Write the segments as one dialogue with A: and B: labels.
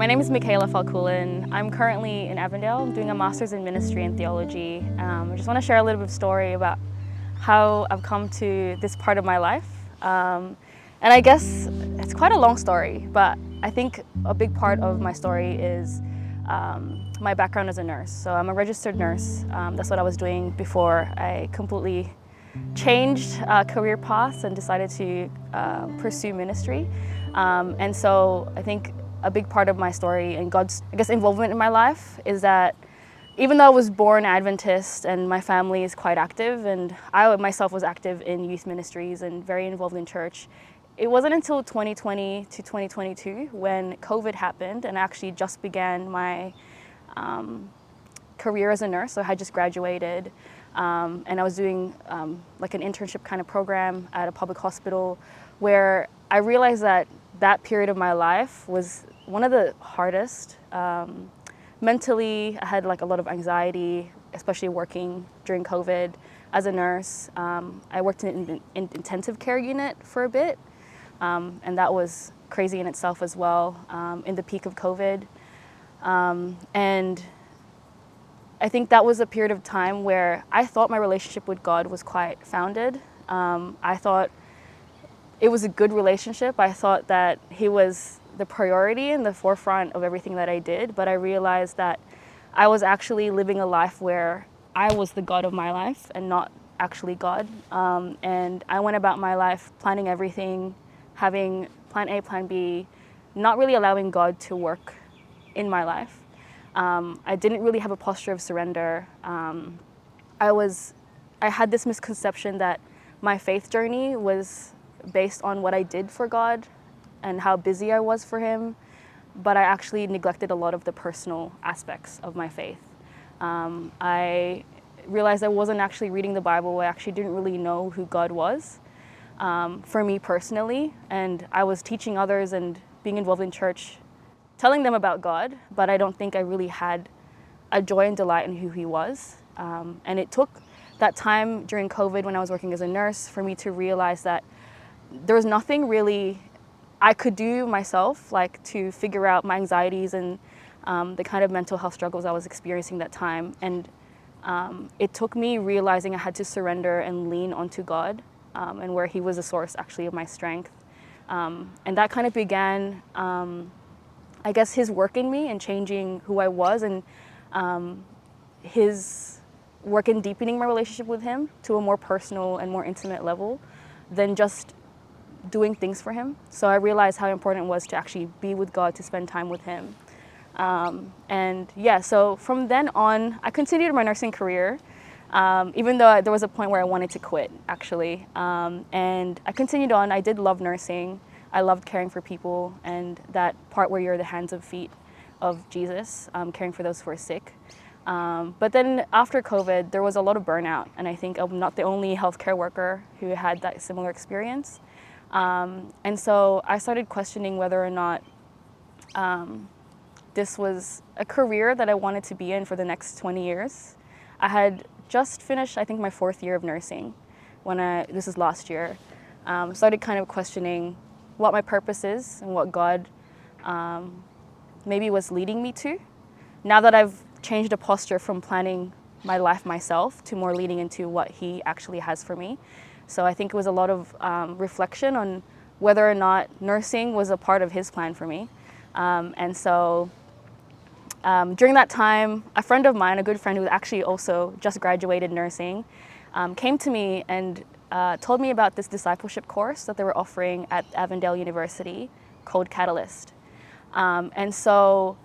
A: My name is Mikaela Falkulin. I'm currently in Avondale. I'm doing a master's in ministry and theology. I just want to share a little bit of story about how I've come to this part of my life. And I guess it's quite a long story, but I think a big part of my story is my background as a nurse. So I'm a registered nurse. That's what I was doing before I completely changed career paths and decided to pursue ministry. And so I think a big part of my story and God's, involvement in my life is that even though I was born Adventist and my family is quite active, and I myself was active in youth ministries and very involved in church, it wasn't until 2020 to 2022 when COVID happened and I actually just began my career as a nurse. So I had just graduated and I was doing like an internship kind of program at a public hospital where I realized that that period of my life was one of the hardest. Mentally, I had like a lot of anxiety, especially working during COVID as a nurse. I worked in an intensive care unit for a bit, and that was crazy in itself as well, in the peak of COVID. And I think that was a period of time where I thought my relationship with God was quite founded. I thought it was a good relationship. I thought that He was the priority in the forefront of everything that I did, but I realized that I was actually living a life where I was the God of my life and not actually God. And I went about my life planning everything, having plan A, plan B, not really allowing God to work in my life. I didn't really have a posture of surrender. I had this misconception that my faith journey was based on what I did for God and how busy I was for Him, but I actually neglected a lot of the personal aspects of my faith. I realized I wasn't actually reading the Bible. I actually didn't really know who God was for me personally, and I was teaching others and being involved in church, telling them about God, but I don't think I really had a joy and delight in who He was. And it took that time during COVID when I was working as a nurse for me to realize that there was nothing really I could do myself, like to figure out my anxieties and the kind of mental health struggles I was experiencing that time. And it took me realizing I had to surrender and lean onto God, and where He was the source actually of my strength. And that kind of began, I guess, His work in me and changing who I was, and His work in deepening my relationship with Him to a more personal and more intimate level than just doing things for Him. So I realized how important it was to actually be with God, to spend time with Him. And yeah, so from then on, I continued my nursing career, even though there was a point where I wanted to quit, actually. And I continued on. I did love nursing. I loved caring for people and that part where you're the hands and feet of Jesus, caring for those who are sick. But then after COVID, there was a lot of burnout. And I think I'm not the only healthcare worker who had that similar experience. And so I started questioning whether or not this was a career that I wanted to be in for the next 20 years. I had just finished, I think, my 4th year of nursing this is last year. Started kind of questioning what my purpose is and what God maybe was leading me to. Now that I've changed a posture from planning my life myself to more leading into what He actually has for me. So I think it was a lot of reflection on whether or not nursing was a part of His plan for me. And so during that time, a friend of mine, a good friend who actually also just graduated nursing, came to me and told me about this discipleship course that they were offering at Avondale University called Catalyst. And so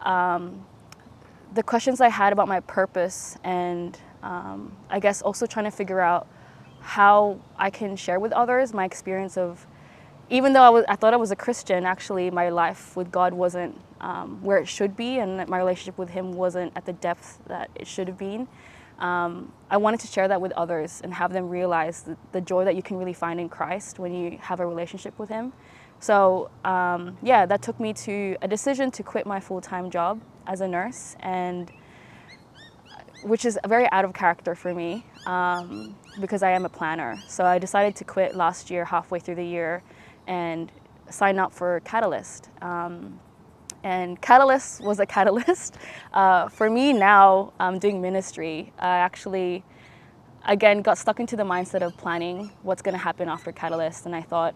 A: the questions I had about my purpose and I guess also trying to figure out how I can share with others my experience of, even though I thought I was a Christian, actually my life with God wasn't where it should be, and my relationship with Him wasn't at the depth that it should have been. I wanted to share that with others and have them realize the joy that you can really find in Christ when you have a relationship with Him. So yeah, that took me to a decision to quit my full-time job as a nurse, and which is very out of character for me because I am a planner. So I decided to quit last year, halfway through the year, and sign up for Catalyst. And Catalyst was a catalyst. For me now, doing ministry, I actually, again, got stuck into the mindset of planning what's going to happen after Catalyst. And I thought,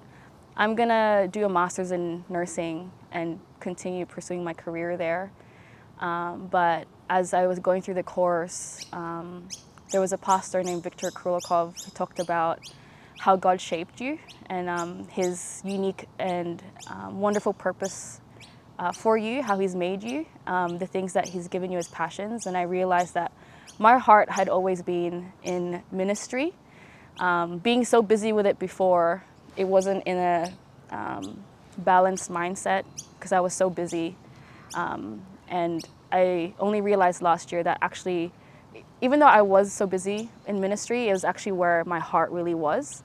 A: I'm going to do a master's in nursing and continue pursuing my career there. But as I was going through the course, there was a pastor named Victor Krulikov who talked about how God shaped you and his unique and wonderful purpose for you, how he's made you, the things that he's given you as passions. And I realized that my heart had always been in ministry. Being so busy with it before, it wasn't in a balanced mindset because I was so busy. And I only realized last year that actually, even though I was so busy in ministry, it was actually where my heart really was.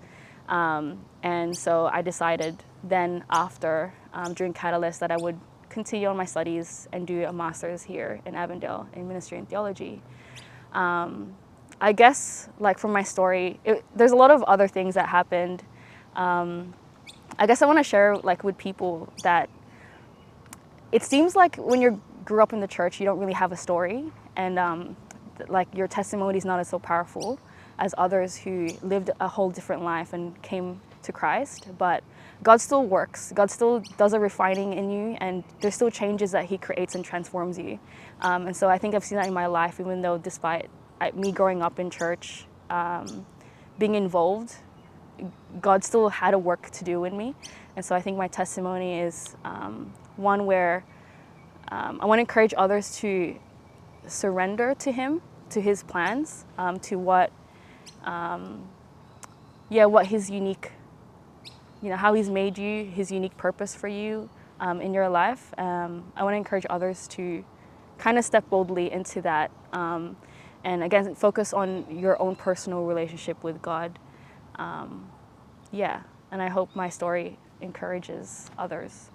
A: And so I decided then after, during Catalyst, that I would continue on my studies and do a master's here in Avondale in ministry and theology. I guess, like from my story, there's a lot of other things that happened. I guess I want to share like with people that it seems like when you grew up in the church, you don't really have a story, and like your testimony is not as so powerful as others who lived a whole different life and came to Christ. But God still works. God still does a refining in you, and there's still changes that he creates and transforms you. And so I think I've seen that in my life, even though despite me growing up in church, being involved, God still had a work to do in me. And so I think my testimony is one where I want to encourage others to surrender to him, to his plans, to what his unique, how he's made you, his unique purpose for you in your life. I want to encourage others to kind of step boldly into that. And again, focus on your own personal relationship with God. And I hope my story encourages others.